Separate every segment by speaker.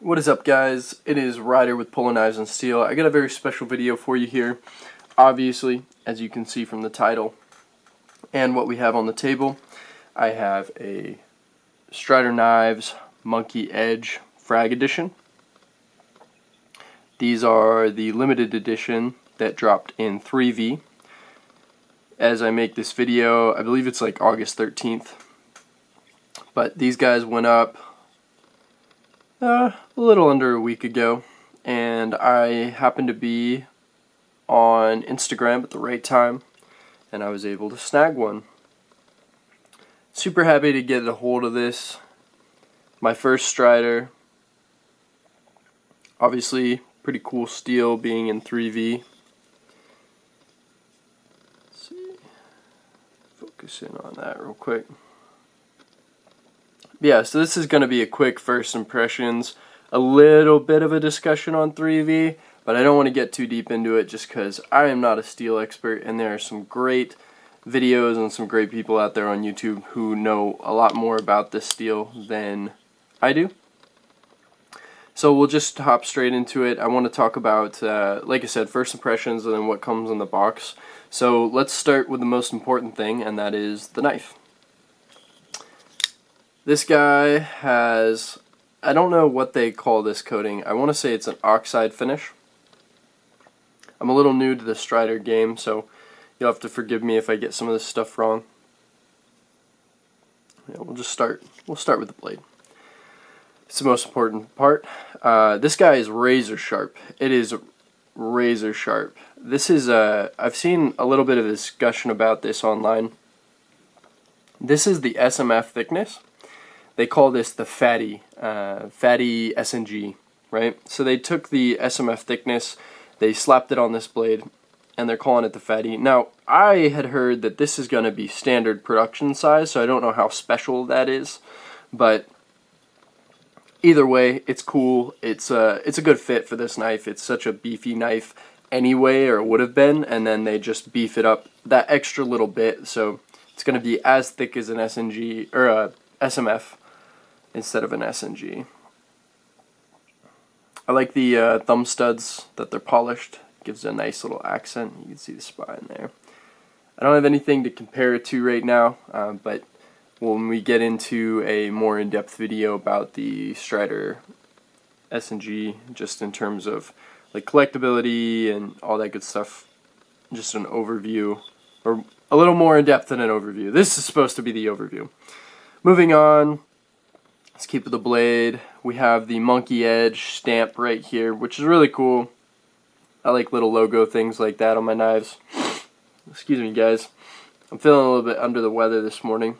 Speaker 1: What is up, guys? It is Ryder with Pulling Knives and Steel. I got a very special video for you here. Obviously, as you can see from the title and what we have on the table, I have a Strider Knives Monkey Edge Frag Edition. These are the limited edition that dropped in 3V. As I make this video, I believe it's like August 13th. But these guys went up a little under a week ago, and I happened to be on Instagram at the right time, and I was able to snag one. Super happy to get a hold of this. My first Strider. Obviously, pretty cool steel being in 3V. Let's see. Focus in on that real quick. Yeah, so this is going to be a quick first impressions, a little bit of a discussion on 3V, but I don't want to get too deep into it just because I am not a steel expert, and there are some great videos and some great people out there on YouTube who know a lot more about this steel than I do. So we'll just hop straight into it. I want to talk about, like I said, first impressions and then what comes in the box. So let's start with the most important thing, and that is the knife. This guy has, I don't know what they call this coating. I want to say it's an oxide finish. I'm a little new to the Strider game, so you'll have to forgive me if I get some of this stuff wrong. Yeah, we'll start with the blade. It's the most important part. This guy is razor sharp. It is razor sharp. This is, I've seen a little bit of discussion about this online. This is the SMF thickness. They call this the fatty SNG, right? So they took the SMF thickness, they slapped it on this blade, and they're calling it the fatty. Now, I had heard that this is going to be standard production size, so I don't know how special that is, but either way, it's cool. It's a good fit for this knife. It's such a beefy knife anyway, or it would have been, and then they just beef it up that extra little bit, so it's going to be as thick as an SNG or a SMF instead of an SNG. I like the thumb studs that they're polished. Gives it a nice little accent. You can see the spine there. I don't have anything to compare it to right now, but when we get into a more in-depth video about the Strider SNG, just in terms of like collectability and all that good stuff, just an overview, or a little more in-depth than an overview. This is supposed to be the overview. Moving on, let's keep with the blade. We have the Monkey Edge stamp right here, which is really cool. I like little logo things like that on my knives. Excuse me, guys. I'm feeling a little bit under the weather this morning.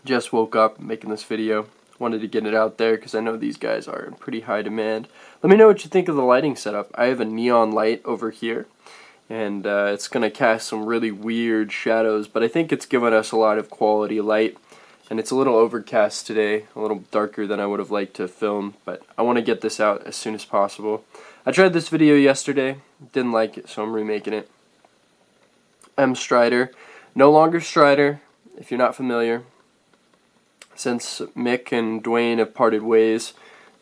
Speaker 1: Just woke up making this video. Wanted to get it out there because I know these guys are in pretty high demand. Let me know what you think of the lighting setup. I have a neon light over here, and it's going to cast some really weird shadows, but I think it's giving us a lot of quality light. And it's a little overcast today, a little darker than I would have liked to film, but I want to get this out as soon as possible. I tried this video yesterday, didn't like it, so I'm remaking it. M Strider, no longer Strider, if you're not familiar. Since Mick and Dwayne have parted ways,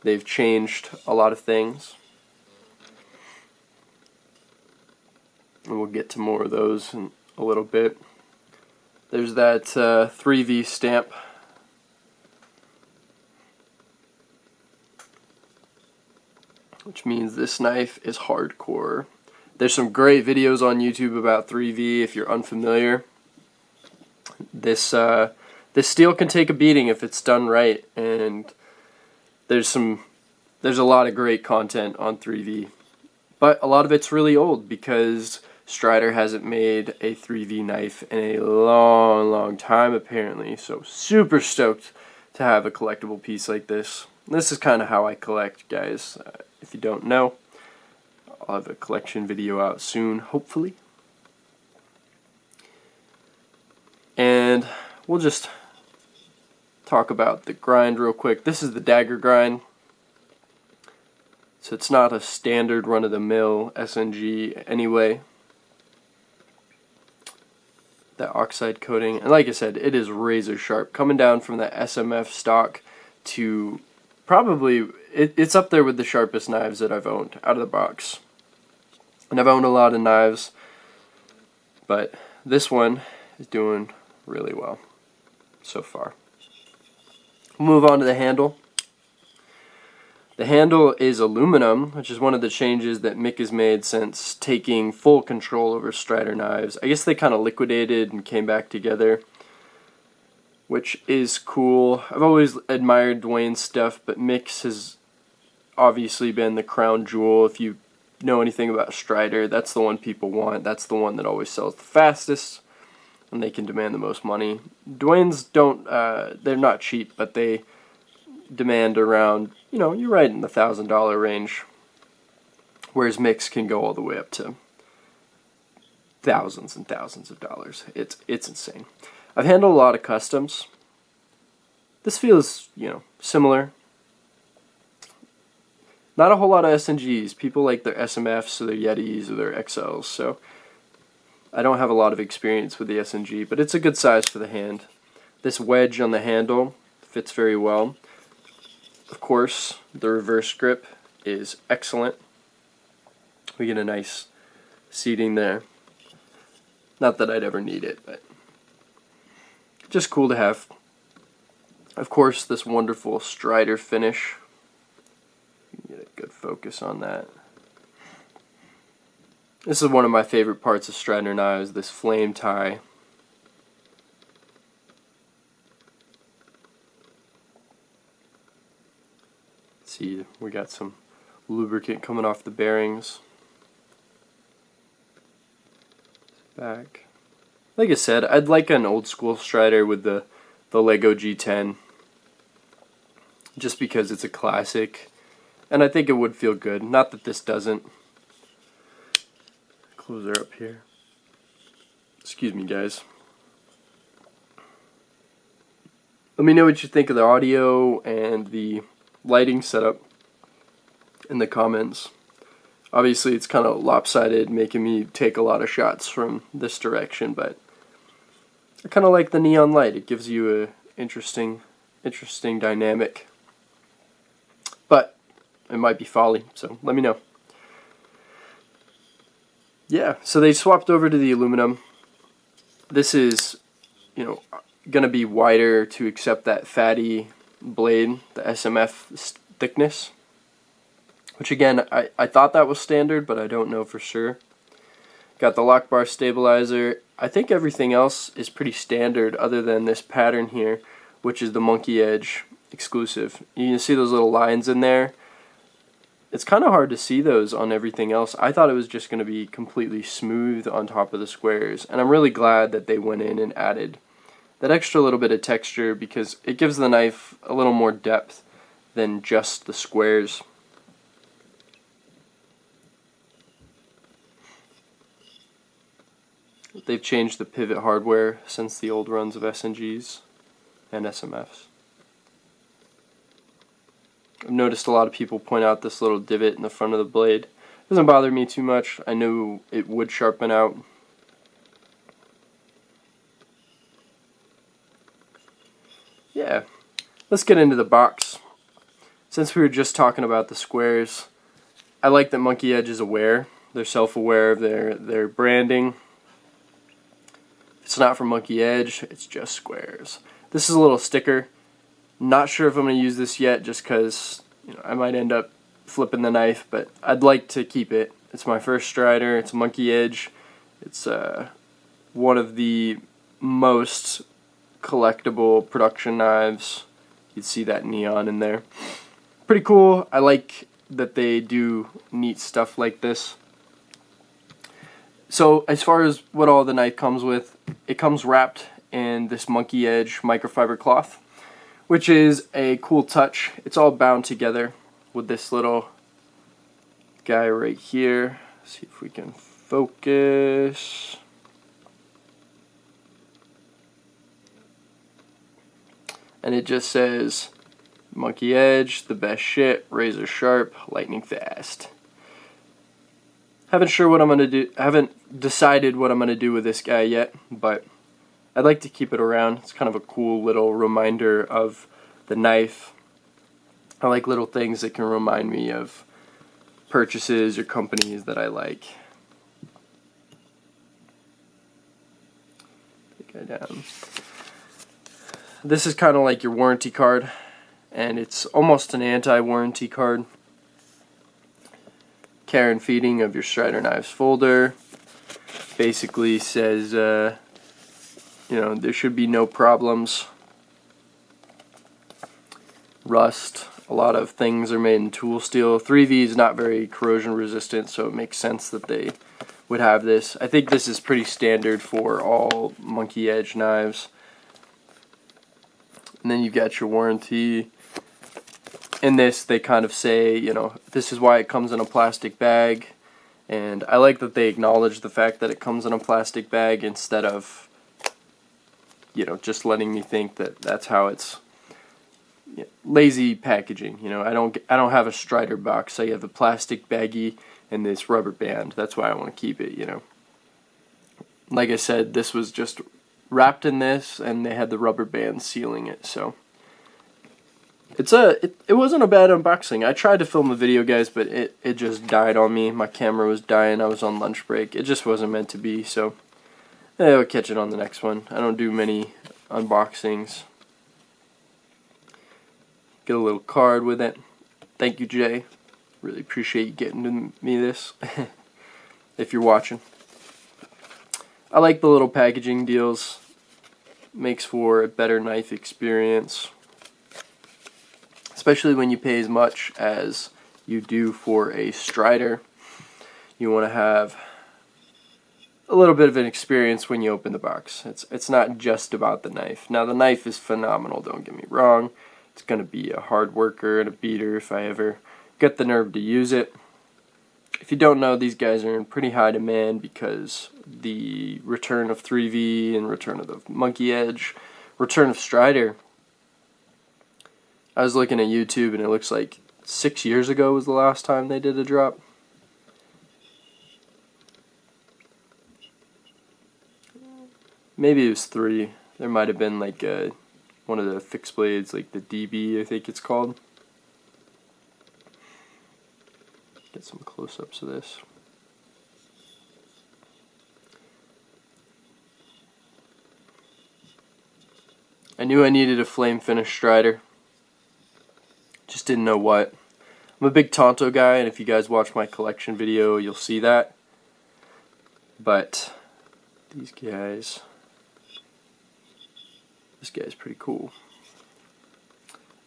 Speaker 1: they've changed a lot of things. And we'll get to more of those in a little bit. There's that 3V stamp. Which means this knife is hardcore. There's some great videos on YouTube about 3V if you're unfamiliar. This steel can take a beating if it's done right, and there's a lot of great content on 3V. But a lot of it's really old because Strider hasn't made a 3V knife in a long time apparently, so super stoked to have a collectible piece like this. This is kind of how I collect, guys. If you don't know, I'll have a collection video out soon, hopefully. And we'll just talk about the grind real quick. This is the Dagger grind. So it's not a standard run-of-the-mill SNG anyway. That oxide coating, and like I said, it is razor sharp. Coming down from that SMF stock to probably, it's up there with the sharpest knives that I've owned out of the box. And I've owned a lot of knives, but this one is doing really well so far. We'll move on to the handle. The handle is aluminum, which is one of the changes that Mick has made since taking full control over Strider knives. I guess they kind of liquidated and came back together, which is cool. I've always admired Dwayne's stuff, but Mick's has obviously been the crown jewel. If you know anything about Strider, that's the one people want. That's the one that always sells the fastest, and they can demand the most money. Dwayne's don't, they're not cheap, but they demand around, you know, you're right in the $1,000 range, whereas Mick's can go all the way up to thousands and thousands of dollars. It's insane. I've handled a lot of customs. This feels, you know, similar. Not a whole lot of S&Gs. People like their SMFs or their Yetis or their XLs, so I don't have a lot of experience with the S&G, but it's a good size for the hand. This wedge on the handle fits very well. Of course, the reverse grip is excellent. We get a nice seating there. Not that I'd ever need it, but just cool to have. Of course, this wonderful Strider finish. You can get a good focus on that. This is one of my favorite parts of Strider knives, this flame tie. See, we got some lubricant coming off the bearings. Back. Like I said, I'd like an old school Strider with the Lego G10, just because it's a classic, and I think it would feel good. Not that this doesn't. Close her up here. Excuse me, guys. Let me know what you think of the audio and the lighting setup in the comments. Obviously it's kind of lopsided, making me take a lot of shots from this direction, but I kind of like the neon light. It gives you a interesting dynamic, but it might be folly, so let me know. Yeah, so they swapped over to the aluminum. This is, you know, gonna be wider to accept that fatty blade, the SMF thickness, which again, I thought that was standard, but I don't know for sure. Got the lock bar stabilizer. I think everything else is pretty standard other than this pattern here, which is the Monkey Edge exclusive. You can see those little lines in there. It's kind of hard to see those on everything else. I thought it was just going to be completely smooth on top of the squares, and I'm really glad that they went in and added that extra little bit of texture, because it gives the knife a little more depth than just the squares. They've changed the pivot hardware since the old runs of S&Gs and SMFs. I've noticed a lot of people point out this little divot in the front of the blade. It doesn't bother me too much. I knew it would sharpen out. Yeah, let's get into the box. Since we were just talking about the squares, I like that Monkey Edge is aware. They're self-aware of their branding. If it's not from Monkey Edge, it's just squares. This is a little sticker. Not sure if I'm going to use this yet, just because, you know, I might end up flipping the knife, but I'd like to keep it. It's my first Strider. It's Monkey Edge. It's one of the most collectible production knives. You'd see that neon in there. Pretty cool. I like that they do neat stuff like this. So as far as what all the knife comes with, it comes wrapped in this Monkey Edge microfiber cloth, which is a cool touch. It's all bound together with this little guy right here. See if we can focus. And it just says Monkey Edge, the best shit, razor sharp, lightning fast. Haven't decided what I'm gonna do with this guy yet, but I'd like to keep it around. It's kind of a cool little reminder of the knife. I like little things that can remind me of purchases or companies that I like. Take that down. This is kind of like your warranty card, and it's almost an anti-warranty card. Care and feeding of your Strider knives folder. Basically says, you know, there should be no problems. Rust. A lot of things are made in tool steel. 3V is not very corrosion resistant, so it makes sense that they would have this. I think this is pretty standard for all monkey edge knives. And then you've got your warranty. In this, they kind of say, you know, this is why it comes in a plastic bag. And I like that they acknowledge the fact that it comes in a plastic bag instead of, you know, just letting me think that that's how it's. Lazy packaging. You know, I don't have a Strider box. I have a plastic baggie and this rubber band. That's why I want to keep it, you know. Like I said, this was just wrapped in this, and they had the rubber band sealing it. So it wasn't a bad unboxing. I tried to film a video, guys, but it just died on me. My camera was dying. I was on lunch break. It just wasn't meant to be. So I'll catch it on the next one. I don't do many unboxings. Get a little card with it. Thank you, Jay. Really appreciate you getting me this. If you're watching. I like the little packaging deals. Makes for a better knife experience. Especially when you pay as much as you do for a Strider. You want to have a little bit of an experience when you open the box. It's not just about the knife. Now, the knife is phenomenal, don't get me wrong. It's going to be a hard worker and a beater if I ever get the nerve to use it. If you don't know, these guys are in pretty high demand because the return of 3V and return of the Monkey Edge, return of Strider. I was looking at YouTube and it looks like 6 years ago was the last time they did a drop. Maybe it was 3. There might have been like one of the fixed blades, like the DB, I think it's called. Get some close-ups of this. I knew I needed a flame finish Strider. Just didn't know what. I'm a big Tonto guy, and if you guys watch my collection video, you'll see that. But these guys, this guy's pretty cool.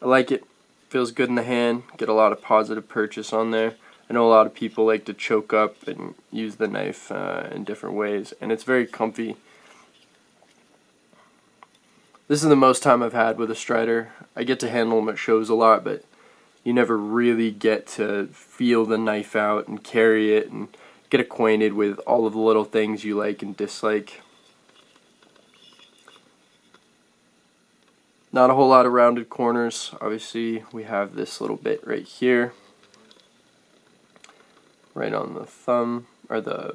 Speaker 1: I like it. Feels good in the hand. Get a lot of positive purchase on there. I know a lot of people like to choke up and use the knife in different ways, and it's very comfy. This is the most time I've had with a Strider. I get to handle them at shows a lot, but you never really get to feel the knife out and carry it and get acquainted with all of the little things you like and dislike. Not a whole lot of rounded corners. Obviously, we have this little bit right here. Right on the thumb, or the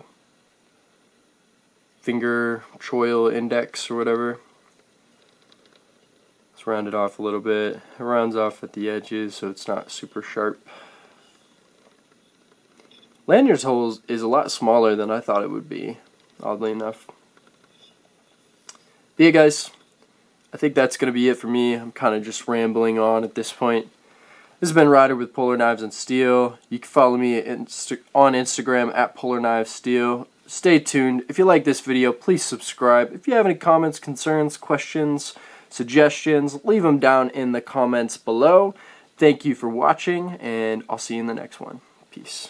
Speaker 1: finger choil index or whatever. Let's round it off a little bit. It rounds off at the edges so it's not super sharp. Lanyard's hole is a lot smaller than I thought it would be, oddly enough. But yeah, guys, I think that's going to be it for me. I'm kind of just rambling on at this point. This has been Ryder with Polar Knives and Steel. You can follow me on Instagram at Polar Knives Steel. Stay tuned. If you like this video, please subscribe. If you have any comments, concerns, questions, suggestions, leave them down in the comments below. Thank you for watching, and I'll see you in the next one. Peace.